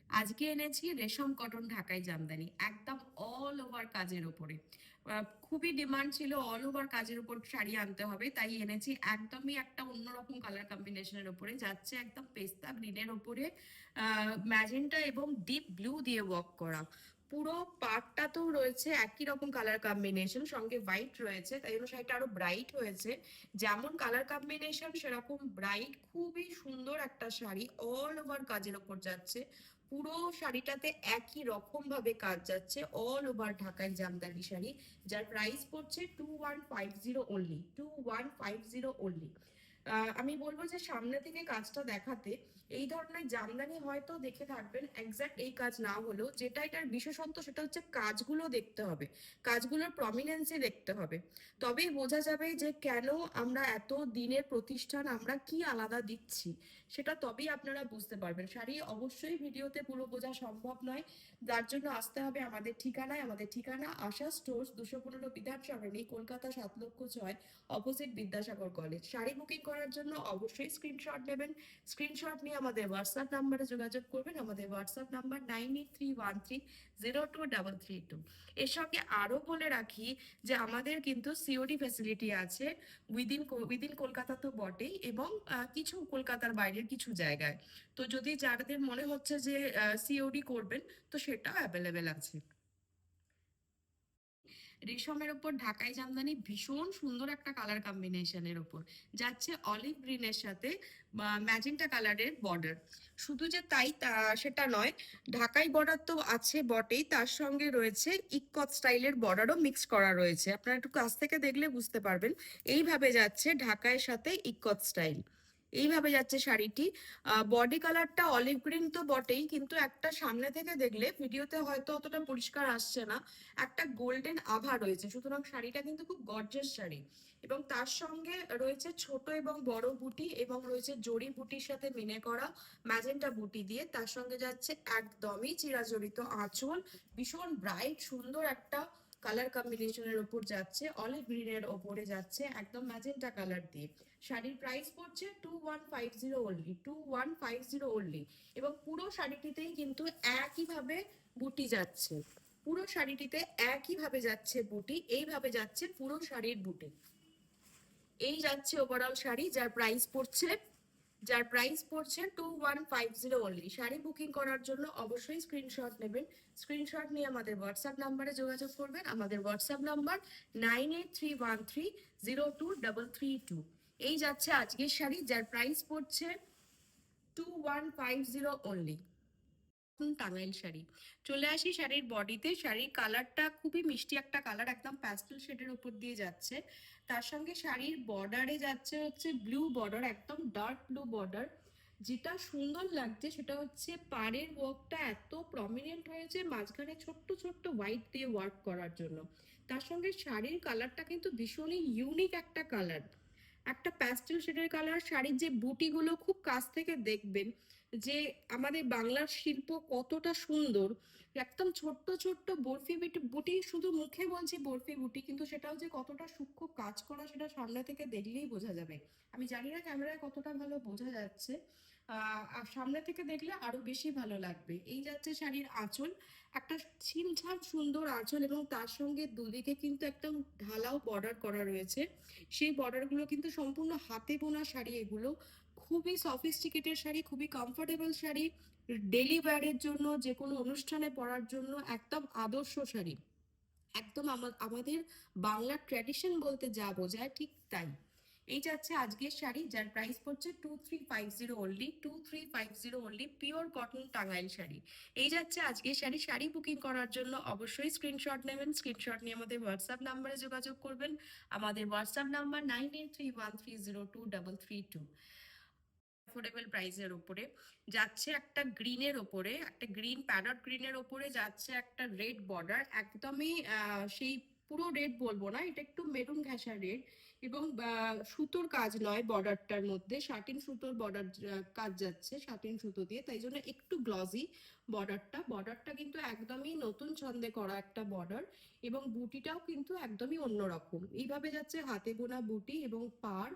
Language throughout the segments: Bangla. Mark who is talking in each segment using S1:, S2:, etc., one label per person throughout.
S1: আজকে এনেছি রেশম কটন ঢাকাই জামদানি, একদম অল ওভার কাজের উপরে। খুবই ডিমান্ড ছিল অল ওভার কাজের উপর শাড়ি আনতে হবে, তাই এনেছি একদমই একটা অন্যরকম কালার কম্বিনেশনের উপরে যাচ্ছে, একদম পেস্তা গ্রিনের উপরে ম্যাজেন্টা এবং ডিপ ব্লু দিয়ে ওয়ার্ক করা। পুরো পার্টটা তো রয়েছে একই রকম কালার কম্বিনেশন, সঙ্গে হোয়াইট রয়েছে, তাই জন্য শাড়িটা আরো ব্রাইট হয়েছে। যেমন কালার কম্বিনেশন সেরকম ব্রাইট, খুবই সুন্দর একটা শাড়ি, অল ওভার কাজের ওপর যাচ্ছে। পুরো শাড়িটাতে একই রকম ভাবে কাজ যাচ্ছে, অল ওভার ঢাকাই জামদানি শাড়ি, যার প্রাইস পড়ছে 2150 অনলি, 2150 অনলি। আমি বলবো যে সামনে থেকে কাজটা দেখাতে, এই ধরনের জামদানি হয়তো দেখে থাকবেন, এক্সাক্ট এই কাজ না হলেও যেটা এটার বিশেষত্ব সেটা হচ্ছে কাজগুলো দেখতে হবে, কাজগুলোর প্রমিনেন্সি দেখতে হবে, তবেই বোঝা যাবে যে কেন আমরা এত দিনের প্রতিষ্ঠান, আমরা কি আলাদা দিচ্ছি, সেটা তবেই আপনারা বুঝতে পারবেন। শাড়ি অবশ্যই ভিডিওতে পুরো বোঝা সম্ভব নয়, যার জন্য আসতে হবে আমাদের ঠিকানায়। আমাদের ঠিকানা আশা stores, 215 Bidhan Sarani, Kolkata 7,06,, opposite Vidyasagar college. Sari booking করার জন্য অবশ্যই স্ক্রিনশট নেবেন, স্ক্রিনশট নিয়ে আমাদের হোয়াটসঅ্যাপ নাম্বারে যোগাযোগ করবেন। আমাদের হোয়াটসঅ্যাপ নাম্বার 9831302332। এর সঙ্গে আরো বলে রাখি যে আমাদের কিন্তু সিওডি ফ্যাসিলিটি আছে, উইদিন কলকাতা তো বটেই, এবং কিছু কলকাতার বাইরের কিছু জায়গায়। তো যদি যাদের মনে হচ্ছে যে সিওডি করবেন, তো সেটা অ্যাভেলেবেল আছে। রেশমের উপর ঢাকাই জামদানি ভীষণ সুন্দর একটা কালার কম্বিনেশনের উপর যাচ্ছে, অলিভ গ্রিনের সাথে ম্যাজেন্টা কালারের বর্ডার। শুধু যে তাই সেটা নয়, ঢাকাই বর্ডার তো আছে বটেই, তার সঙ্গে রয়েছে ইক্কত স্টাইলের বর্ডারও মিক্স করা রয়েছে। আপনারা একটু কাছ থেকে দেখলে বুঝতে পারবেন, এইভাবে যাচ্ছে ঢাকাইয়ের সাথে ইক্কত স্টাইল, এইভাবে যাচ্ছে শাড়িটি। বডি কালারটা অলিভ গ্রিন তো বটেই, কিন্তু একটা সামনে থেকে দেখলে, ভিডিওতে হয়তো অতটা পরিষ্কার আসছে না, একটা গোল্ডেন আভা রয়েছে, সুতরাং শাড়িটা কিন্তু খুব গর্জিয়াস শাড়ি। এবং তার সঙ্গে রয়েছে ছোট এবং বড় বুটি, এবং রয়েছে জড়ি বুটির সাথে মিনে করা ম্যাজেন্টা বুটি দিয়ে, তার সঙ্গে যাচ্ছে একদমই চিরাচরিত আঁচল, ভীষণ ব্রাইট সুন্দর একটা কালার কম্বিনেশনের ওপর যাচ্ছে, অলিভ গ্রিনের ওপরে যাচ্ছে একদম ম্যাজেন্টা কালার দিয়ে। শাড়ির প্রাইস পড়ছে 2150 অনলি, 2150 অনলি। এবং পুরো শাড়িটিতেই কিন্তু একইভাবে বুটি যাচ্ছে, পুরো শাড়িটিতে একইভাবে যাচ্ছে বুটি, এইভাবে যাচ্ছে পুরো শাড়ির বুটি। এই যাচ্ছে ওভারঅল শাড়ি, যার প্রাইস পড়ছে 2150 অনলি। শাড়ি বুকিং করার জন্য অবশ্যই স্ক্রিনশট নেবেন, স্ক্রিনশট নিয়ে আমাদের হোয়াটসঅ্যাপ নাম্বারে যোগাযোগ করবেন। আমাদের হোয়াটসঅ্যাপ নাম্বার 9831302332। এই যাচ্ছে আজকের শাড়ি, যার প্রাইস পড়ছে 2150 অনলি। টাঙ্গাইল শাড়ি। চলে আসি শাড়ির বডিতে। শাড়ির কালারটা খুবই মিষ্টি একটা কালার, একদম প্যাস্টেল শেডের উপর দিয়ে যাচ্ছে। তার সঙ্গে শাড়ির বর্ডারে যাচ্ছে হচ্ছে ব্লু বর্ডার, একদম ডার্ক ব্লু বর্ডার। যেটা সুন্দর লাগছে সেটা হচ্ছে পাড়ের ওয়ার্কটা এত প্রমিনেন্ট হয়েছে, মাঝখানে ছোট্ট ছোট্ট হোয়াইট দিয়ে ওয়ার্ক করার জন্য। তার সঙ্গে শাড়ির কালারটা কিন্তু ভীষণই ইউনিক একটা কালার, একটা প্যাস্টেল শেডের কালার। শাড়ির যে বুটিগুলো খুব কাছ থেকে দেখবেন, যে আমাদের বাংলার শিল্প কতটা সুন্দর, একদম ছোট্ট ছোট্ট বরফি বুটি, শুধু মুখে বলছি বরফি বুটি, কিন্তু সেটাও যে কতটা সূক্ষ্ম কাজ করা সেটা সামনে থেকে দেখলেই বোঝা যাবে। আমি জানি না ক্যামেরায় কতটা ভালো বোঝা যাচ্ছে, আর সামনে থেকে দেখলে আরো বেশি ভালো লাগবে। এই যাচ্ছে শাড়ির আঁচল, একটা ছিমছাম সুন্দর আঁচল, এবং তার সঙ্গে দুদিকে কিন্তু একদম ঢালাও বর্ডার করা রয়েছে। সেই বর্ডারগুলো কিন্তু সম্পূর্ণ হাতে বোনা শাড়ি এগুলো, খুবই সফিস্টিকেটেড শাড়ি, খুবই কমফোর্টেবল শাড়ি, ডেলি ওয়্যারের জন্য, যে কোনো অনুষ্ঠানে পরার জন্য একদম আদর্শ শাড়ি, একদম আমাদের বাংলার ট্র্যাডিশন বলতে যা বোঝায় ঠিক তাই। এই যাচ্ছে আজকের শাড়ি, যার প্রাইস পড়ছে 2350 only, 2350 only, pure cotton Tangail sari. এই যাচ্ছে আজকের শাড়ি। শাড়ি বুকিং করার জন্য অবশ্যই স্ক্রিনশট নেবেন, স্ক্রিনশট নিয়ে আমাদের হোয়াটসঅ্যাপ নাম্বারে যোগাযোগ করবেন। আমাদের হোয়াটসঅ্যাপ নাম্বার 9831302332। অ্যাফোর্ডেবল প্রাইসের উপরে যাচ্ছে, একটা গ্রিনের ওপরে, একটা গ্রিন প্যারট গ্রিনের ওপরে যাচ্ছে একটা রেড বর্ডার, একদমই সেই পুরো রেড বলবো না, এটা একটু মেরুন ঘেঁষা রেড, এবং সুতোর কাজ নয়, বর্ডারটার মধ্যে শাটিন সুতোর বর্ডার কাজ যাচ্ছে, শাটিন সুতো দিয়ে, তাই জন্য একটু গ্লসি বর্ডারটা কিন্তু একদমই নতুন ছন্দে করা একটা বর্ডার, এবং বুটিটাও কিন্তু একদমই অন্যরকম। এইভাবে যাচ্ছে হাতে বোনা বুটি এবং পাড়,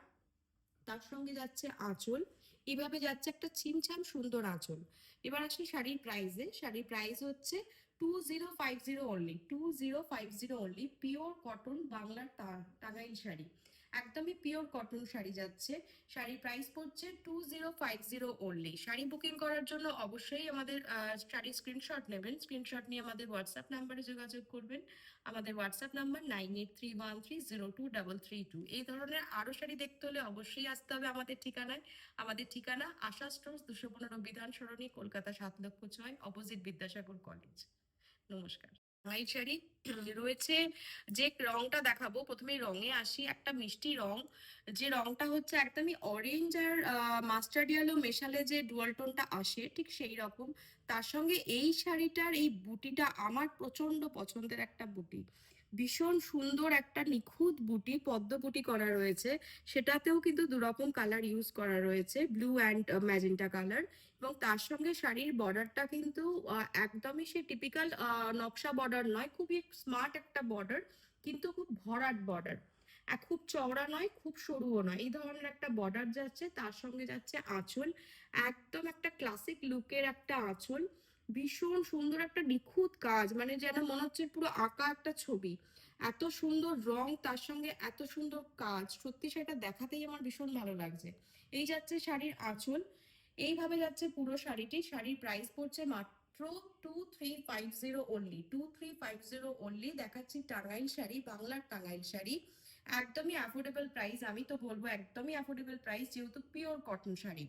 S1: তার সঙ্গে যাচ্ছে আঁচল, এইভাবে যাচ্ছে একটা ছিমছাম সুন্দর আঁচল। এবার আসি শাড়ির প্রাইসে। শাড়ির প্রাইস হচ্ছে 2050 অনলি, 2050 অনলি। পিওর কটন বাংলার টাঙ্গাইল শাড়ি, একদমই পিওর কটন শাড়ি যাচ্ছে। শাড়ির প্রাইস পড়ছে 2050 অনলি। শাড়ি বুকিং করার জন্য অবশ্যই আমাদের শাড়ির স্ক্রিনশট নেবেন, স্ক্রিনশট নিয়ে আমাদের হোয়াটসঅ্যাপ নাম্বারে যোগাযোগ করবেন। আমাদের হোয়াটসঅ্যাপ নাম্বার 9831302332। এই ধরনের আরো শাড়ি দেখতে হলে অবশ্যই আসতে হবে আমাদের ঠিকানায়। আমাদের ঠিকানা আশা stores, 215 Bidhan Sarani, Kolkata 7,06,, opposite Vidyasagar college. নমস্কার। এই শাড়ি রয়েছে, যে রংটা দেখাবো, প্রথমে রঙে আসি। একটা মিষ্টি রং, যে রংটা হচ্ছে একদমই অরেঞ্জ আর মাস্টার্ড ইয়েলো মেশালে যে ডুয়াল টোনটা আসে, ঠিক সেই রকম। তার সঙ্গে এই শাড়িটার এই বুটিটা আমার প্রচন্ড পছন্দের একটা বুটি, ভীষণ সুন্দর একটা নিখুঁত বুটি, পদ্ম বুটি করা রয়েছে। সেটাতেও কিন্তু দুরকম কালার ইউজ করা রয়েছে, ব্লু অ্যান্ড ম্যাজেন্টা কালার। এবং তার সঙ্গে শাড়ির বর্ডারটা কিন্তু একদমই সে টিপিক্যাল নকশা বর্ডার নয়, খুবই স্মার্ট একটা বর্ডার, কিন্তু খুব ভরাট বর্ডার। খুব চওড়া নয়, খুব সরুও নয়, এই ধরনের একটা বর্ডার যাচ্ছে। তার সঙ্গে যাচ্ছে আঁচল, একদম একটা ক্লাসিক লুকের একটা আঁচল, ভীষণ সুন্দর একটা নিখুঁত কাজ, মানে যেন মনে হচ্ছে পুরো আঁকা একটা ছবি। এত সুন্দর রং, তার সঙ্গে এত সুন্দর কাজ, সত্যি সেটা দেখাতেই আমার ভীষণ ভালো লাগছে। এই যাচ্ছে শাড়ির আঁচল, এইভাবে যাচ্ছে পুরো শাড়িটি। শাড়ির প্রাইস পড়ছে মাত্র 2350 অনলি, 2350 অনলি। দেখাচ্ছি টাঙ্গাইল শাড়ি, বাংলার টাঙ্গাইল শাড়ি, একদমই অ্যাফোর্ডেবল প্রাইস। আমি তো বলবো একদমই অ্যাফোর্ডেবল প্রাইস, যেহেতু পিওর কটন শাড়ি।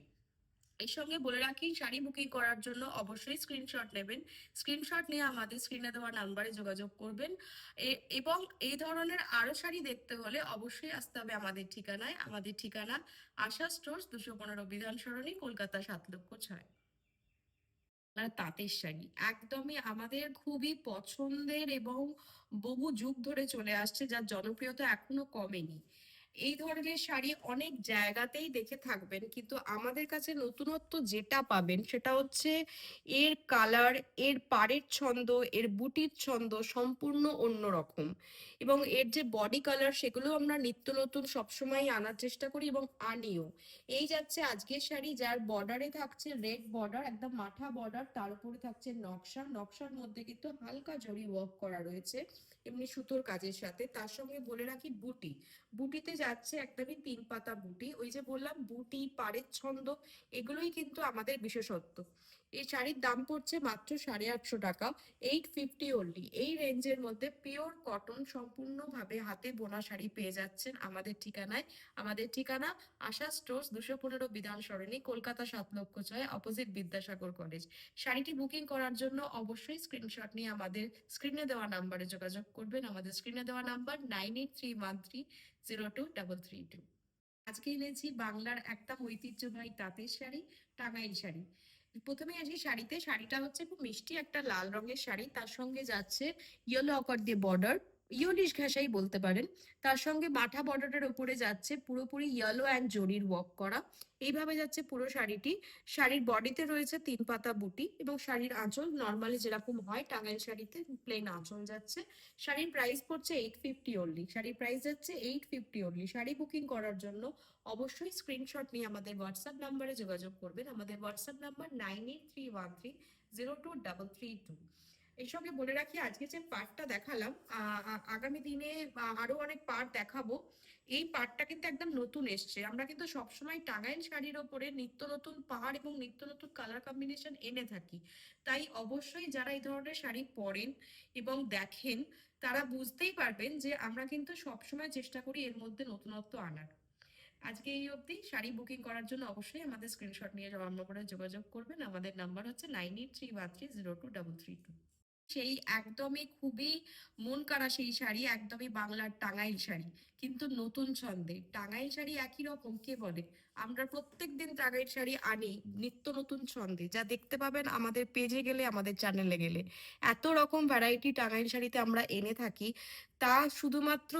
S1: এর সঙ্গে বলে রাখি, শাড়ি বুকিং করার জন্য অবশ্যই স্ক্রিনশট নেবেন। স্ক্রিনশট নিয়ে আমাদের স্ক্রিনে দেওয়া নাম্বারে যোগাযোগ করবেন। এবং এই ধরনের আরো শাড়ি দেখতে হলে অবশ্যই আসতে হবে আমাদের ঠিকানায়। আমাদের ঠিকানা আশা স্টোর্স, 215 বিধান সরণি, কলকাতা 7,06,। আর তাঁতের শাড়ি একদমই আমাদের খুবই পছন্দের এবং বহু যুগ ধরে চলে আসছে, যার জনপ্রিয়তা এখনো কমেনি। এই ধরনের শাড়ি অনেক জায়গাতেই দেখে থাকবেন, কিন্তু আমাদের কাছে নতুনত্ব যেটা পাবেন সেটা হচ্ছে এর কালার, এর পাড়ের ছন্দ, এর বুটির ছন্দ সম্পূর্ণ অন্যরকম। এবং এর যে বডি কালার, সেগুলো আমরা নিত্য নতুন সবসময় আনার চেষ্টা করি এবং আনিও। এই যাচ্ছে আজকের শাড়ি, যার বর্ডারে থাকছে রেড বর্ডার, একদম মাঠা বর্ডার, তার উপরে থাকছে নকশা, নকশার মধ্যে কিন্তু হালকা জরি ওয়ার্ক করা রয়েছে এমনি সুতোর কাজের সাথে। তার সঙ্গে বলে রাখি বুটি, বুটিতে যাচ্ছে একদমই 3 পাতা বুটি। ওই যে বললাম বুটি, পাড়ের ছন্দ, এগুলোই কিন্তু আমাদের বিশেষত্ব। এই শাড়ির দাম পড়ছে মাত্র 850 টাকা, 850 অনলি। এই রেঞ্জের মধ্যে পিওর কটন সম্পূর্ণভাবে হাতে বোনা শাড়ি পেয়ে যাচ্ছেন আমাদের ঠিকানায়। আমাদের ঠিকানা আশা stores, 215 Bidhan Sarani, Kolkata 7,06,, opposite Vidyasagar college. শাড়িটি বুকিং করার জন্য অবশ্যই স্ক্রিনশট নিয়ে আমাদের স্ক্রিনে দেওয়া নাম্বারে যোগাযোগ করবেন। আমাদের স্ক্রিনে দেওয়া নাম্বার 9831302332। আজকে এনেছি বাংলার একদম ঐতিহ্যবাহী তাঁতের শাড়ি, টাঙ্গাইল শাড়ি। প্রথমে আসি শাড়িতে। শাড়িটা হচ্ছে খুব মিষ্টি একটা লাল রঙের শাড়ি, তার সঙ্গে যাচ্ছে ইয়েলো অকার দিয়ে বর্ডার, ইয়োলিশ ঘেঁষাই বলতে পারেন। তার সঙ্গে মাঠা বর্ডারের উপরে যাচ্ছে পুরোপুরি ইয়েলো অ্যান্ড জরির ওয়ার্ক করা। এইভাবে যাচ্ছে পুরো শাড়িটি। শাড়ির বডিতে রয়েছে 3 পাতা বুটি এবং শাড়ির আঁচল নর্মালি যেরকম হয় টাঙ্গাইল শাড়িতে প্লেন আঁচল যাচ্ছে। শাড়ির প্রাইস পড়ছে 850 অনলি, শাড়ির প্রাইস যাচ্ছে 850 অনলি। শাড়ি বুকিং করার জন্য অবশ্যই স্ক্রিনশট নিয়ে আমাদের হোয়াটসঅ্যাপ নাম্বারে যোগাযোগ করবেন। আমাদের হোয়াটসঅ্যাপ নাম্বার 9831302332। এর সঙ্গে বলে রাখি, আজকে যে পার্টটা দেখালাম, আগামী দিনে আরো অনেক পার্ট দেখাবো। এই পার্টটা কিন্তু একদম নতুন এসছে। আমরা কিন্তু সবসময় টাঙ্গাইল শাড়ির ওপরে নিত্য নতুন পাড় এবং নিত্য নতুন কালার কম্বিনেশন এনে থাকি। তাই অবশ্যই যারা এই ধরনের শাড়ি পরেন এবং দেখেন, তারা বুঝতেই পারবেন যে আমরা কিন্তু সবসময় চেষ্টা করি এর মধ্যে নতুনত্ব আনার। আজকে এই অবধি। শাড়ি বুকিং করার জন্য অবশ্যই আমাদের স্ক্রিনশট নিয়ে আমার নম্বরে যোগাযোগ করবেন। আমাদের নাম্বার হচ্ছে 9831302332। সেই একদমই খুবই মন কাড়া সেই শাড়ি, একদমই বাংলার টাঙ্গাইল শাড়ি, কিন্তু নতুন ছন্দে। টাঙ্গাইল শাড়ি একই রকম কে বলে? আমরা প্রত্যেকদিন টাঙ্গাইল শাড়ি আনি নিত্য নতুন ছন্দে, যা দেখতে পাবেন আমাদের পেজে গেলে, আমাদের চ্যানেলে গেলে। এত রকম ভ্যারাইটি টাঙ্গাইল শাড়িতে আমরা এনে থাকি, তা শুধুমাত্র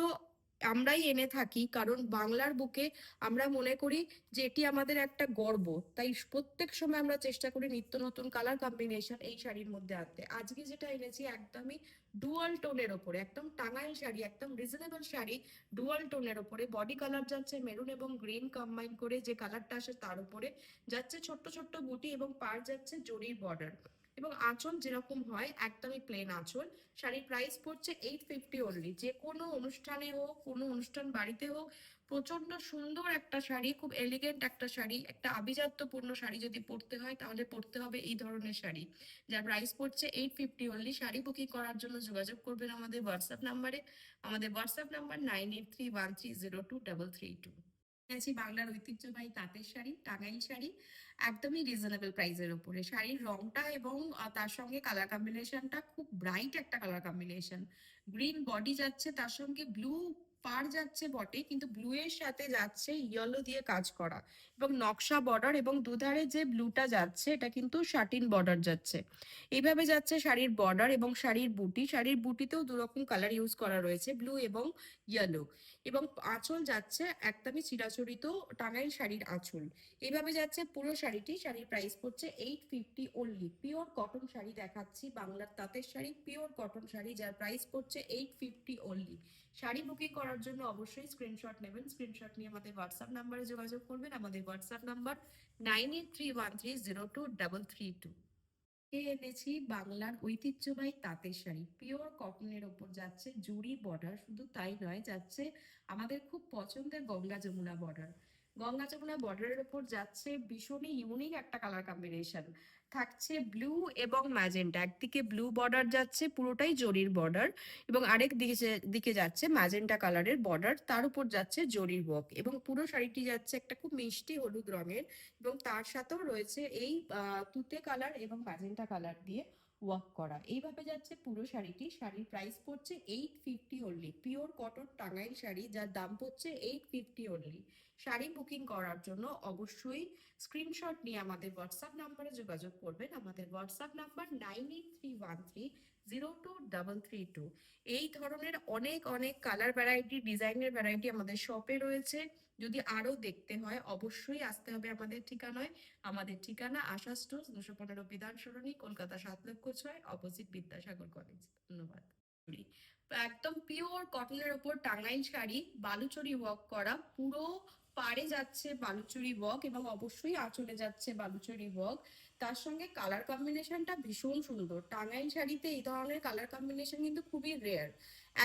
S1: আমরাই এনে থাকি, কারণ বাংলার বুকে আমরা মনে করি যে এটি আমাদের একটা গর্ব। তাই প্রত্যেক সময় আমরা চেষ্টা করি নিত্য নতুন কালার কম্বিনেশন এই শাড়ির মধ্যে আনতে। আজকে যেটা এনেছি একদমই ডুয়াল টোনের ওপরে, একদম টাঙ্গাইল শাড়ি, একদম রিজনেবল শাড়ি, ডুয়াল টোনের ওপরে। বডি কালার যাচ্ছে মেরুন এবং গ্রিন কম্বাইন করে যে কালারটা আসে তার উপরে যাচ্ছে ছোট্ট ছোট্ট বুটি এবং পার যাচ্ছে জরির বর্ডার, এবং আঁচল যেরকম হয় একদমই প্লেন আঁচল। শাড়ির প্রাইস পড়ছে 850 অনলি। যে কোনো অনুষ্ঠানে হোক, কোনো অনুষ্ঠান বাড়িতে হোক, প্রচন্ড সুন্দর একটা শাড়ি, খুব এলিগেন্ট একটা শাড়ি, একটা আভিজাত্যপূর্ণ শাড়ি যদি পরতে হয় তাহলে পরতে হবে এই ধরনের শাড়ি, যার প্রাইস পড়ছে 850 অনলি। শাড়ি বুকিং করার জন্য যোগাযোগ করবেন আমাদের হোয়াটসঅ্যাপ নাম্বারে। আমাদের হোয়াটসঅ্যাপ নাম্বার 9831302332। আছি বাংলার ঐতিহ্যবাহী তাঁতের শাড়ি, টাঙ্গাইল শাড়ি, একদমই রিজনেবল প্রাইসের উপরে। শাড়ির রংটা এবং তার সঙ্গে কালার কম্বিনেশনটা খুব ব্রাইট একটা কালার কম্বিনেশন। গ্রিন বডি যাচ্ছে, তার সঙ্গে ব্লু পার যাচ্ছে বটে, কিন্তু ব্লু এর সাথে যাচ্ছে ইয়েলো দিয়ে কাজ করা এবং নকশা বর্ডার, এবং দুধারে যে ব্লুটা যাচ্ছে এটা কিন্তু শাটিন বর্ডার যাচ্ছে। এইভাবে যাচ্ছে শাড়ির বর্ডার এবং শাড়ির বুটি। শাড়ির বুটিতেও দুরকম কালার ইউজ করা রয়েছে, ব্লু এবং ইয়েলো। এবং আঁচল যাচ্ছে একদমই চিরাচরিত টাঙ্গাইল শাড়ির আঁচল। এইভাবে যাচ্ছে পুরো শাড়িটি। শাড়ির প্রাইস পড়ছে 850 অনলি। পিওর কটন শাড়ি দেখাচ্ছি, বাংলার তাঁতের শাড়ি, পিওর কটন শাড়ি, যার প্রাইস পড়ছে 850 অনলি। শাড়ি বুকিং করার জন্য অবশ্যই স্ক্রিনশট নেবেন। স্ক্রিনশট নিয়ে আমাদের হোয়াটসঅ্যাপ নাম্বারে যোগাযোগ করবেন। আমাদের হোয়াটসঅ্যাপ নাম্বার 9831302332। এনেছি বাংলার ঐতিহ্যবাহী তাঁতের শাড়ি, পিওর কটনের ওপর যাচ্ছে জুড়ি বর্ডার। শুধু তাই নয়, যাচ্ছে আমাদের খুব পছন্দের গঙ্গা যমুনা বর্ডার। গঙ্গা যমুনা বর্ডারের ওপর যাচ্ছে ভীষণই ইউনিক একটা কালার কম্বিনেশন। থাকছে ব্লু এবং ম্যাজেন্টা। একদিকে ব্লু বর্ডার যাচ্ছে পুরোটাই জরির বর্ডার, এবং আরেক দিকে যাচ্ছে ম্যাজেন্টা কালারের বর্ডার, তার উপর যাচ্ছে জরির ওয়ার্ক, এবং পুরো শাড়িটি যাচ্ছে একটা খুব মিষ্টি হলুদ রঙের, এবং তার সাথেও রয়েছে এই তুতে কালার এবং ম্যাজেন্টা কালার দিয়ে ওয়ার্ক করা। এইভাবে যাচ্ছে পুরো শাড়িটি। শাড়ির প্রাইস পড়ছে 850 only. Pure cotton Tangail sari, যার দাম পড়ছে 850 অনলি। শাড়ি বুকিং করার জন্য অবশ্যই স্ক্রিনশট নিয়ে আমাদের হোয়াটসঅ্যাপ নাম্বারে যোগাযোগ করবেন। আমাদের হোয়াটসঅ্যাপ নাম্বার 9831302332। এই ধরনের অনেক অনেক কালার ভ্যারাইটি, ডিজাইনের ভ্যারাইটি আমাদের শপে রয়েছে। যদি আরো দেখতে হয় অবশ্যই আসতে হবে আমাদের ঠিকানায়। আমাদের ঠিকানা আশা stores, 215 Bidhan Sarani, Kolkata 7,06,, opposite Vidyasagar college. ধন্যবাদ। একদম পিওর কটনের ওপর টাঙ্গাইল শাড়ি, বালুচরি ওয়ার্ক করা, পুরো পাড়ে যাচ্ছে বালুচরি ওয়ার্ক, এবং অবশ্যই আঁচলে যাচ্ছে বালুচরি ওয়ার্ক। তার সঙ্গে কালার কম্বিনেশনটা ভীষণ সুন্দর। টাঙ্গাইল শাড়িতে এই ধরনের কালার কম্বিনেশন কিন্তু খুবই রেয়ার।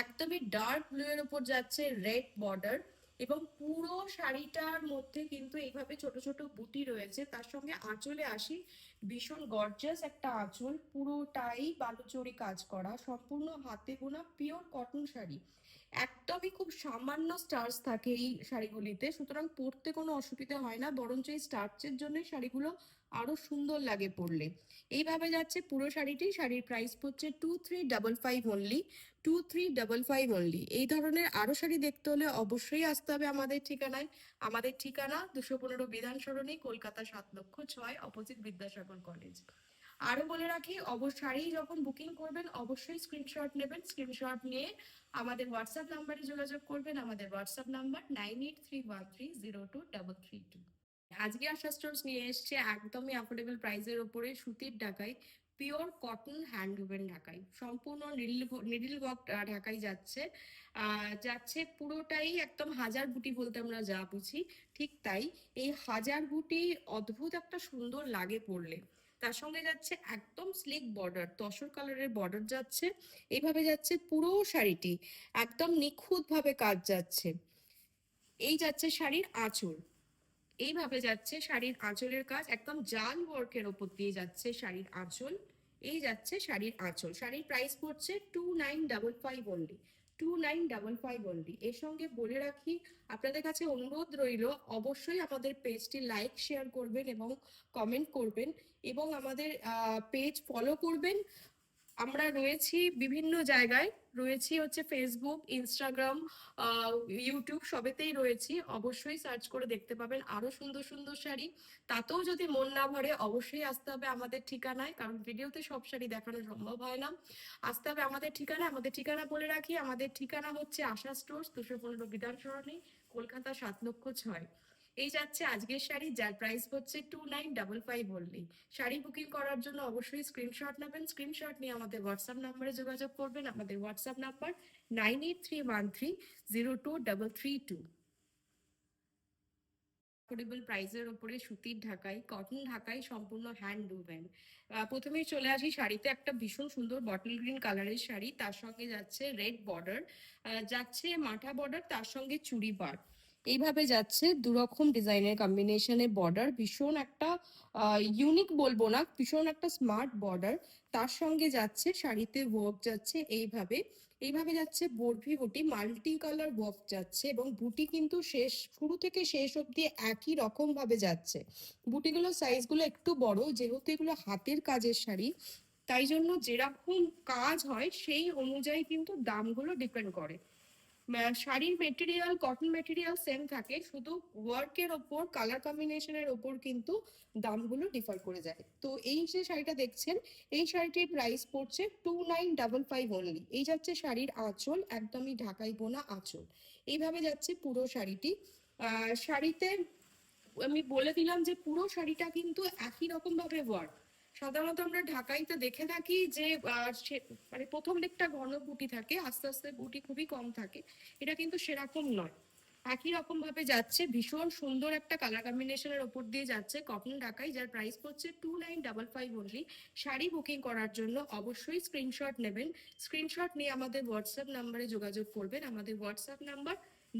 S1: একদমই ডার্ক ব্লু এর উপর যাচ্ছে রেড বর্ডার, এবং পুরো শাড়িটার মধ্যে কিন্তু এইভাবে ছোট ছোট বুটি রয়েছে। তার সঙ্গে আঁচলে আসি, ভীষণ গর্জিয়াস একটা আঁচল, পুরোটাই বালুচরি কাজ করা, সম্পূর্ণ হাতে বোনা পিওর কটন শাড়ি। একদমই খুব সামান্য স্টার্চ থাকে এই শাড়িগুলিতে, সুতরাং পরতে কোনো অসুবিধা হয় না, বরঞ্চ এই স্টার্চের জন্য শাড়িগুলো আরো সুন্দর লাগে পরলে। এইভাবে যাচ্ছে পুরো শাড়িটি। শাড়ির প্রাইস পড়ছে 2355 অনলি। 2355 অনলি। এই ধরনের আরো শাড়ি দেখতে হলে অবশ্যই আসতে হবে আমাদের ঠিকানায়। আমাদের ঠিকানা 215 বিধান সরণি, কলকাতা 7,06,, অপোজিট বিদ্যাসাগর কলেজ। আরো বলে রাখি, শাড়ি যখন বুকিং করবেন অবশ্যই স্ক্রিনশট নেবেন। স্ক্রিনশট নিয়ে আমাদের হোয়াটসঅ্যাপ নাম্বারে যোগাযোগ করবেন। আমাদের হোয়াটসঅ্যাপ নাম্বার 9831302332। আজকে আশা স্টোর্স নিয়ে এসছে একদমই অ্যাফোর্ডেবল প্রাইসের উপরে সুতির ঢাকাই, পিওর কটন হ্যান্ডলুমের ঢাকাই, সম্পূর্ণ নিডিল ওয়ার্ক ঢাকাই যাচ্ছে। যাচ্ছে পুরোটাই একদম হাজার বুটি বলতে আমরা যা বুঝি ঠিক তাই। এই হাজার বুটি অদ্ভুত একটা সুন্দর লাগে পরলে। তার সঙ্গে যাচ্ছে একদম স্লিক বর্ডার, তসর কালারের বর্ডার যাচ্ছে। এইভাবে যাচ্ছে পুরো শাড়িটি, একদম নিখুঁত ভাবে কাজ যাচ্ছে। এই যাচ্ছে শাড়ির আঁচল। এইভাবে যাচ্ছে শাড়ির আঁচলের কাজ, একদম জাল ওয়ার্কের ওপর দিয়ে যাচ্ছে শাড়ির আঁচল। এই যাচ্ছে শাড়ির আঁচল। শাড়ির প্রাইস পড়ছে 2955 অনলি। 2955 অনলি। এর সঙ্গে বলে রাখি, আপনাদের কাছে অনুরোধ রইল অবশ্যই আমাদের পেজটি লাইক শেয়ার করবেন এবং কমেন্ট করবেন, এবং আমাদের পেজ ফলো করবেন। আমরা রয়েছি বিভিন্ন জায়গায়, রয়েছি হচ্ছে ফেসবুক, ইনস্টাগ্রাম, ইউটিউব, সবেতেই রয়েছি। অবশ্যই সার্চ করে দেখতে পাবেন আরো সুন্দর সুন্দর শাড়ি। তাতেও যদি মন না ভরে অবশ্যই আসতে হবে আমাদের ঠিকানায়, কারণ ভিডিওতে সব শাড়ি দেখানো সম্ভব হয় না। আসতে হবে আমাদের ঠিকানায়। আমাদের ঠিকানা বলে রাখি, আমাদের ঠিকানা হচ্ছে আশা স্টোর্স, 215 বিধান সরণি, কলকাতা 7,06,000। এই যাচ্ছে আজকের শাড়ি, যার প্রাইস হচ্ছে 2955 বললি। শাড়ি বুকিং করার জন্য অবশ্যই স্ক্রিনশট নেবেন। স্ক্রিনশট নিয়ে আমাদের হোয়াটসঅ্যাপ নাম্বারে যোগাযোগ করবেন। আমাদের হোয়াটসঅ্যাপ নাম্বার 9831302332। অ্যাফোর্ডেবল প্রাইসের ওপরে সুতির ঢাকাই, কটন ঢাকাই, সম্পূর্ণ হ্যান্ড উভেন। প্রথমেই চলে আসি শাড়িতে, একটা ভীষণ সুন্দর বটল গ্রিন কালারের শাড়ি, তার সঙ্গে যাচ্ছে রেড বর্ডার, যাচ্ছে মাঠা বর্ডার, তার সঙ্গে চুড়ি বার। এইভাবে যাচ্ছে দুরকম ডিজাইনের কম্বিনেশনে বর্ডার, ভীষণ একটা ইউনিক বলবো না, ভীষণ একটা স্মার্ট বর্ডার। তার সঙ্গে যাচ্ছে শাড়িতে ওয়ার্ক যাচ্ছে এইভাবে, এইভাবে যাচ্ছে বরফি বুটি, মাল্টি কালার ওয়ার্ক যাচ্ছে, এবং বুটি কিন্তু শেষ, শুরু থেকে শেষ অবধি একই রকম ভাবে যাচ্ছে। বুটিগুলোর সাইজগুলো একটু বড়, যেহেতু এগুলো হাতের কাজের শাড়ি, তাই জন্য যেরকম কাজ হয় সেই অনুযায়ী কিন্তু দামগুলো ডিপেন্ড করে। শাড়ির মেটেরিয়াল, কটন মেটেরিয়াল সেম থাকে, শুধু ওয়ার্কের ওপর, কালার কম্বিনেশনের ওপর কিন্তু দামগুলো ডিফার করে যায়। তো এই যে শাড়িটা দেখছেন, এই শাড়িটির প্রাইস পড়ছে 2955 অনলি। এই যাচ্ছে শাড়ির আঁচল, একদমই ঢাকাই বোনা আঁচল। এইভাবে যাচ্ছে পুরো শাড়িটি। শাড়িতে আমি বলে দিলাম যে পুরো শাড়িটা কিন্তু একই রকম ভাবে ওয়ার্ক। সাধারণত আমরা ঢাকাইতে দেখে থাকি যে মানে প্রথম দিকটা ঘন বুটি থাকে, আস্তে আস্তে বুটি খুবই কম থাকে। এটা কিন্তু সেরকম নয়, একই রকম ভাবে যাচ্ছে। ভীষণ সুন্দর একটা কালার কম্বিনেশনের ওপর দিয়ে যাচ্ছে কটন ঢাকাই, যার প্রাইস পড়ছে 2955 অনলি। শাড়ি বুকিং করার জন্য অবশ্যই স্ক্রিনশট নেবেন। স্ক্রিনশট নিয়ে আমাদের হোয়াটসঅ্যাপ নাম্বারে যোগাযোগ করবেন। আমাদের হোয়াটসঅ্যাপ নাম্বার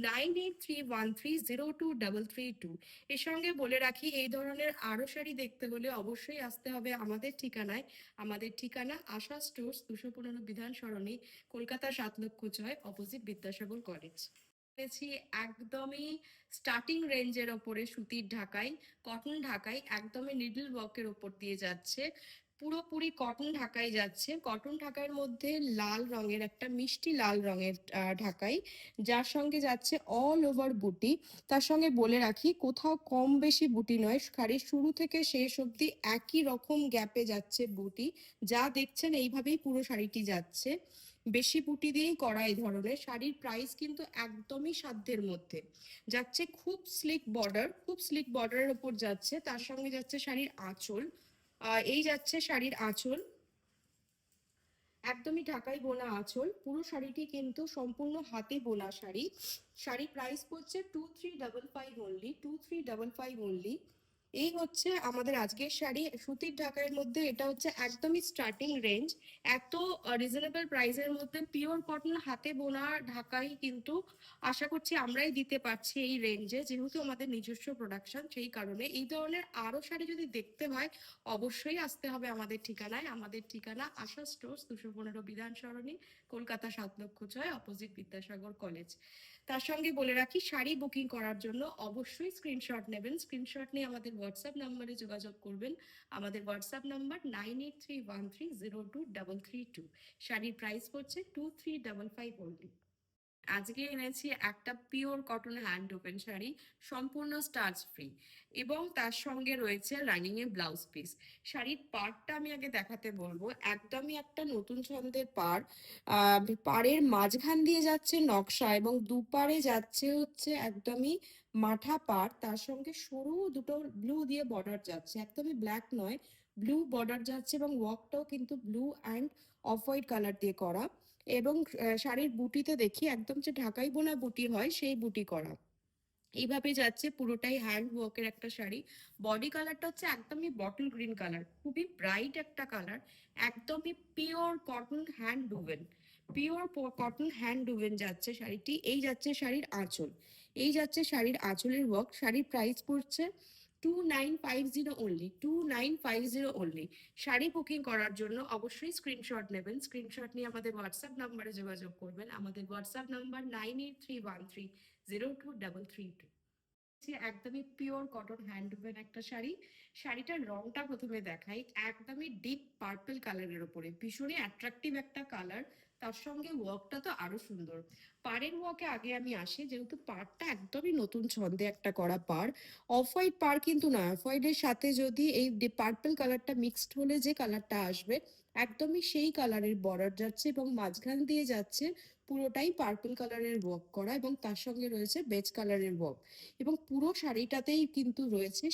S1: 9831302332। এর সঙ্গে বলে রাখি, এই ধরনের আরো শাড়ি দেখতে হলে অবশ্যই আসতে হবে আমাদের ঠিকানায়। আমাদের ঠিকানা আশা stores, 215 Bidhan Sarani, Kolkata 7,06,000, opposite Vidyasagar college. একদমই স্টার্টিং রেঞ্জের ওপরে সুতির ঢাকাই, কটন ঢাকাই, একদমই নিডল ওয়ার্কের ওপর দিয়ে যাচ্ছে। পুরোপুরি কটন ঢাকাই যাচ্ছে। কটন ঢাকাইয়ের মধ্যে লাল রঙের, একটা মিষ্টি লাল রঙের ঢাকাই, যার সঙ্গে যাচ্ছে অল ওভার বুটি। তার সঙ্গে বলে রাখি, কোথাও কম বেশি বুটি নয়, শাড়ির শুরু থেকে শেষ অবধি একই রকম গ্যাপে যাচ্ছে বুটি। যা দেখছেন এইভাবেই পুরো শাড়িটি যাচ্ছে, বেশি বুটি দিয়েই করা এই ধরনের। শাড়ির প্রাইস কিন্তু একদমই সাধ্যের মধ্যে যাচ্ছে। খুব স্লিক বর্ডার, খুব স্লিক বর্ডারের উপর যাচ্ছে। তার সঙ্গে যাচ্ছে শাড়ির আঁচল, এই যাচ্ছে শাড়ির আঁচল, একদমই ঢাকাই বোনা আঁচল। পুরো শাড়িটি কিন্তু সম্পূর্ণ হাতে বোনা শাড়ি। শাড়ি প্রাইস পড়ছে 2355 অনলি, 2355 অনলি। এই হচ্ছে আমাদের আজকের শাড়ি সুতির ঢাকাইয়ের মধ্যে। এটা হচ্ছে একদমই স্টার্টিং রেঞ্জ। এত রিজনেবল প্রাইসের মধ্যে পিওর কটন হাতে বোনা ঢাকাই কিন্তু আশা করছি আমরাই দিতে পারছি এই রেঞ্জে, যেহেতু আমাদের নিজস্ব প্রোডাকশন। সেই কারণে এই ধরনের আরো শাড়ি যদি দেখতে হয় অবশ্যই আসতে হবে আমাদের ঠিকানায়। আমাদের ঠিকানা আশা stores, 215 Bidhan Sarani, Kolkata 7,06,000, opposite Vidyasagar college. তার সঙ্গে বলে রাখি, শাড়ি বুকিং করার জন্য অবশ্যই স্ক্রিনশট নেবেন। স্ক্রিনশট নিয়ে আমাদের হোয়াটসঅ্যাপ নাম্বারে যোগাযোগ করবেন। আমাদের হোয়াটসঅ্যাপ নাম্বার 9831302332। শাড়ির প্রাইস পড়ছে 2355 অনলি। আজকে এনেছি একটা pure cotton hand open sari, সম্পূর্ণ স্টার্চ ফ্রি, এবং তার সঙ্গে রয়েছে রানিং এ ব্লাউজ পিস। শাড়ির পাড়টা আমি আগে দেখাতে বলবো, একদমই একটা নতুন ছন্দের পাড়। পাড়ের মাঝখান দিয়ে যাচ্ছে নকশা, এবং দুপাড়ে যাচ্ছে হচ্ছে একদমই মাঠা পাড়, তার সঙ্গে সরু দুটো ব্লু দিয়ে বর্ডার যাচ্ছে, একদমই ব্ল্যাক নয়, ব্লু বর্ডার যাচ্ছে, এবং ওয়ার্কটাও কিন্তু blue and off white colour দিয়ে করা। এবং শাড়ির বুটিতে দেখি একদম যে ঢাকাই বোনা বুটি হয় সেই বুটি করা। এইভাবে যাচ্ছে, পুরোটাই হ্যান্ড ওয়ার্কের একটা শাড়ি। বডি কালারটা হচ্ছে একদমই বটল গ্রিন কালার, খুবই ব্রাইট একটা কালার। একদমই pure cotton hand woven, pure cotton hand woven যাচ্ছে শাড়িটি। এই যাচ্ছে শাড়ির আঁচল, এই যাচ্ছে শাড়ির আঁচলের ওয়ার্ক। শাড়ির প্রাইস পড়ছে 2950 অনলি, 2950 অনলি। শাড়ি বুকিং করার জন্য অবশ্যই স্ক্রিনশট নেবেন। স্ক্রিনশট নিয়ে আমাদের হোয়াটসঅ্যাপ নাম্বারে যোগাযোগ করবেন। আমাদের হোয়াটসঅ্যাপ নাম্বার 9831302332। একদমই পিওর কটন হ্যান্ডলুমের একটা শাড়ি। শাড়িটার রংটা প্রথমে দেখাই, একদমই ডিপ পার্পল কালারের উপরে, ভীষণই অ্যাট্রাকটিভ একটা কালার। তার সঙ্গে ওয়ার্কটা তো আরো সুন্দর। পাড়ের ওয়ার্কে আগে আমি আসি, যেহেতু পাড়টা একদমই নতুন ছন্দে একটা করা পাড়, অফ হোয়াইট পাড় কিন্তু না, অফ হোয়াইটের সাথে যদি এই পার্পল কালারটা মিক্সড হলে যে কালারটা আসবে, একদমই সেই কালারের বর্ডার যাচ্ছে এবং মাঝখান দিয়ে যাচ্ছে পুরোটাই পার্পল কালারের ওয়ার্ক করা, এবং তার সঙ্গে রয়েছে বেজ কালারের ওয়ার্ক। এবং পুরো শাড়িটাতেই কিন্তু রয়েছে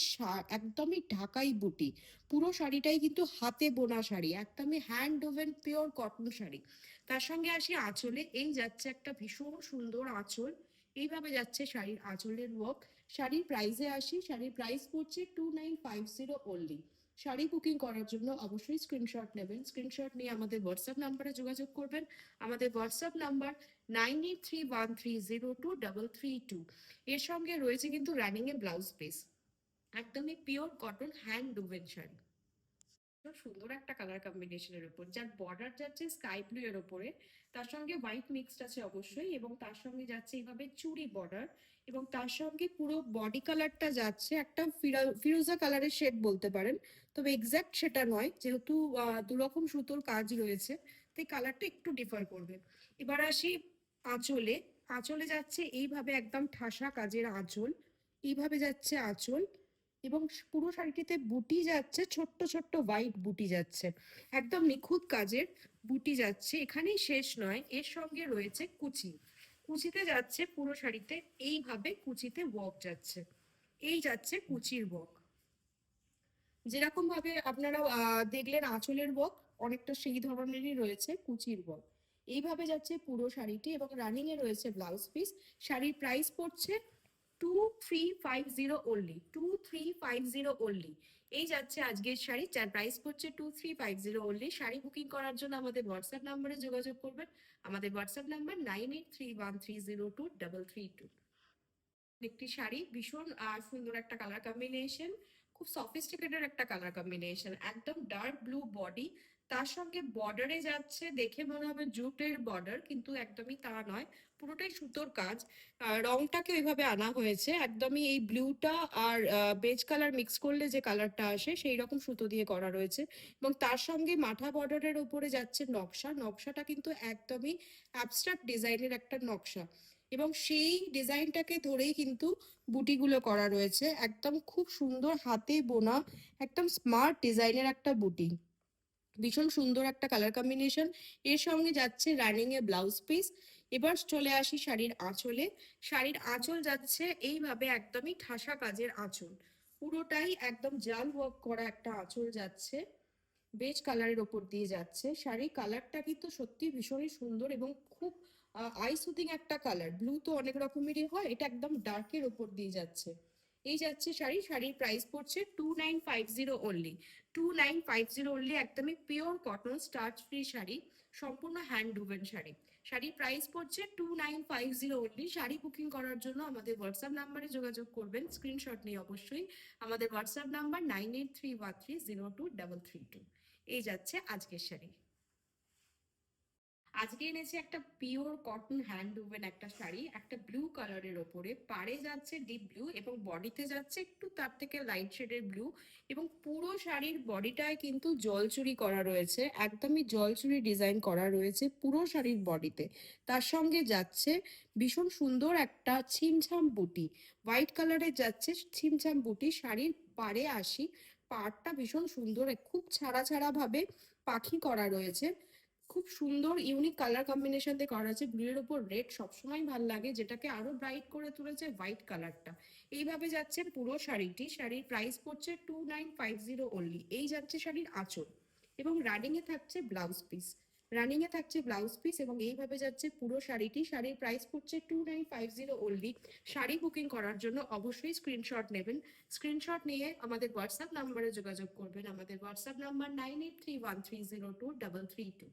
S1: একদমই ঢাকাই বুটি। পুরো শাড়িটাই কিন্তু হাতে বোনা শাড়ি, একদমই hand woven pure cotton sari. তার সঙ্গে আসি আঁচলে, এই যাচ্ছে একটা ভীষণ সুন্দর আঁচল। এইভাবে যাচ্ছে শাড়ির আঁচলের ওয়ার্ক। শাড়ির প্রাইসে আসি, শাড়ির প্রাইস পড়ছে 2950 অনলি। শাড়ি বুকিং করার জন্য অবশ্যই স্ক্রিনশট নেবেন, স্ক্রিনশট নিয়ে আমাদের হোয়াটসঅ্যাপ নাম্বারে যোগাযোগ করবেন। আমাদের হোয়াটসঅ্যাপ নাম্বার 9831302332। এর সঙ্গে রয়েছে কিন্তু রানিং এ ব্লাউজ পিস, একদমই পিওর কটন হ্যান্ড ডুভেন শাড়ি। সুন্দর একটা কালার কম্বিনেশনের উপর, যার বর্ডার যাচ্ছে স্কাই ব্লু এর উপরে, তার সঙ্গে হোয়াইট মিক্সড আছে অবশ্যই, এবং তার সঙ্গে যাচ্ছে এইভাবে চুড়ি বর্ডার, এবং তার সঙ্গে পুরো বডি কালারটা যাচ্ছে একটা ফিরোজা কালারের শেড বলতে পারেন, তবে এক্সাক্ট সেটা নয়, যেহেতু দুরকম সুতোর কাজ রয়েছে তাই কালারটা একটু ডিফার করবে। এবার আসি আঁচলে। আঁচলে যাচ্ছে এইভাবে একদম ঠাসা কাজের আঁচল, এইভাবে যাচ্ছে আঁচল, এবং পুরো শাড়িটিতে বুটি যাচ্ছে, ছোট্ট ছোট্ট হোয়াইট বুটি যাচ্ছে, একদম নিখুঁত কাজের বুটি যাচ্ছে। এখানেই শেষ নয়, এর সঙ্গে রয়েছে কুচি। কুচিতে যাচ্ছে পুরো শাড়িতে এইভাবে কুচিতে ওয়ার্ক যাচ্ছে, এই যাচ্ছে কুচির ওয়ার্ক। যেরকম ভাবে আপনারা দেখলেন আঁচলের ওয়ার্ক, অনেকটা সেই ধরনেরই রয়েছে কুচির ওয়ার্ক। এইভাবে যাচ্ছে পুরো শাড়িটি, এবং রানিং এ রয়েছে ব্লাউজ পিস। শাড়ির প্রাইস পড়ছে 2350 অনলি, 2350 অনলি। এই যাচ্ছে আজকের শাড়ি, যার প্রাইস পড়ছে 2350 অনলি। শাড়ি বুকিং করার জন্য আমাদের হোয়াটসঅ্যাপ নাম্বারে যোগাযোগ করবেন। আমাদের হোয়াটসঅ্যাপ নাম্বার 9831302332। একটি শাড়ি, ভীষণ সুন্দর একটা কালার কম্বিনেশন, খুব সফিস্টিকেটেড একটা কালার কম্বিনেশন, একদম ডার্ক ব্লু বডি, তার সঙ্গে বর্ডারে যাচ্ছে, দেখে মনে হবে জুটের বর্ডার, কিন্তু একদমই তা নয়, পুরোটাই সুতোর কাজ। রংটাকে ওইভাবে আনা হয়েছে, একদমই এই ব্লুটা আর বেজ কালার মিক্স করলে যে কালারটা আসে সেই রকম সুতো দিয়ে করা রয়েছে, এবং তার সঙ্গে মাথা বর্ডারের উপরে যাচ্ছে নকশা। নকশাটা কিন্তু একদমই অ্যাবস্ট্রাক্ট ডিজাইনের একটা নকশা, এবং সেই ডিজাইনটাকে ধরেই কিন্তু বুটিগুলো করা রয়েছে, একদম খুব সুন্দর হাতে বোনা, একদম স্মার্ট ডিজাইনের একটা বুটি, ভীষণ সুন্দর একটা কালার কম্বিনেশন। এর সঙ্গে যাচ্ছে রানিং এ ব্লাউজ পিস। এবার চলে আসি শাড়ির আঁচলে। শাড়ির আঁচল যাচ্ছে এইভাবে একদমই ঠাসা কাজের আঁচল, পুরোটাই একদম জাল ওয়ার্ক করা একটা আঁচল যাচ্ছে, বেজ কালারের ওপর দিয়ে যাচ্ছে। শাড়ির কালারটা কিন্তু সত্যি ভীষণই সুন্দর এবং খুব আই সুদিং একটা কালার। ব্লু তো অনেক রকমেরই হয়, এটা একদম ডার্কের ওপর দিয়ে যাচ্ছে। এই যাচ্ছে শাড়ি, শাড়ির প্রাইস পড়ছে 2950 অনলি, 2950 অনলি, একদমই pure cotton starch free sari, সম্পূর্ণ হ্যান্ড ডুভেন শাড়ি। শাড়ির প্রাইস পড়ছে 2950 অনলি। শাড়ি বুকিং করার জন্য আমাদের হোয়াটসঅ্যাপ নাম্বারে যোগাযোগ করবেন, স্ক্রিনশট নিয়ে অবশ্যই। আমাদের হোয়াটসঅ্যাপ নাম্বার 9831302332। এই যাচ্ছে আজকের শাড়ি। আজকে এনেছি একটা পিওর কটন হ্যান্ড ওভেন একটা শাড়ি, একটা ব্লু কালারের ওপরে, পাড়ে যাচ্ছে ডিপ ব্লু এবং বডিতে যাচ্ছে একটু তার থেকে লাইট শেডের ব্লু, এবং পুরো শাড়ির বডিটায় কিন্তু জলচুরি করা রয়েছে, একদমই জলচুরি ডিজাইন করা রয়েছে পুরো শাড়ির বডিতে। তার সঙ্গে যাচ্ছে ভীষণ সুন্দর একটা ছিমছাম বুটি, হোয়াইট কালারের যাচ্ছে ছিমছাম বুটি। শাড়ির পাড়ে আসি, পাড়টা ভীষণ সুন্দর, খুব ছাড়া ছাড়া ভাবে পাখি করা রয়েছে, খুব সুন্দর ইউনিক কালার কম্বিনেশন দিয়ে করা আছে। ব্লু এর উপর রেড সবসময় ভাল লাগে, যেটাকে আরো ব্রাইট করে তুলেছে হোয়াইট কালারটা। এইভাবে যাচ্ছে পুরো শাড়িটি। শাড়ির প্রাইস পড়ছে 2950 অনলি। এই যাচ্ছে শাড়ির আঁচল, এবং রানিং এ থাকছে ব্লাউজ পিস, রানিং এ থাকছে ব্লাউজ পিস, এবং এইভাবে যাচ্ছে পুরো শাড়িটি। শাড়ির প্রাইস পড়ছে 2950 অনলি। শাড়ি বুকিং করার জন্য অবশ্যই স্ক্রিনশট নেবেন, স্ক্রিনশট নিয়ে আমাদের হোয়াটসঅ্যাপ নাম্বারে যোগাযোগ করবেন। আমাদের হোয়াটসঅ্যাপ নাম্বার 9831302332।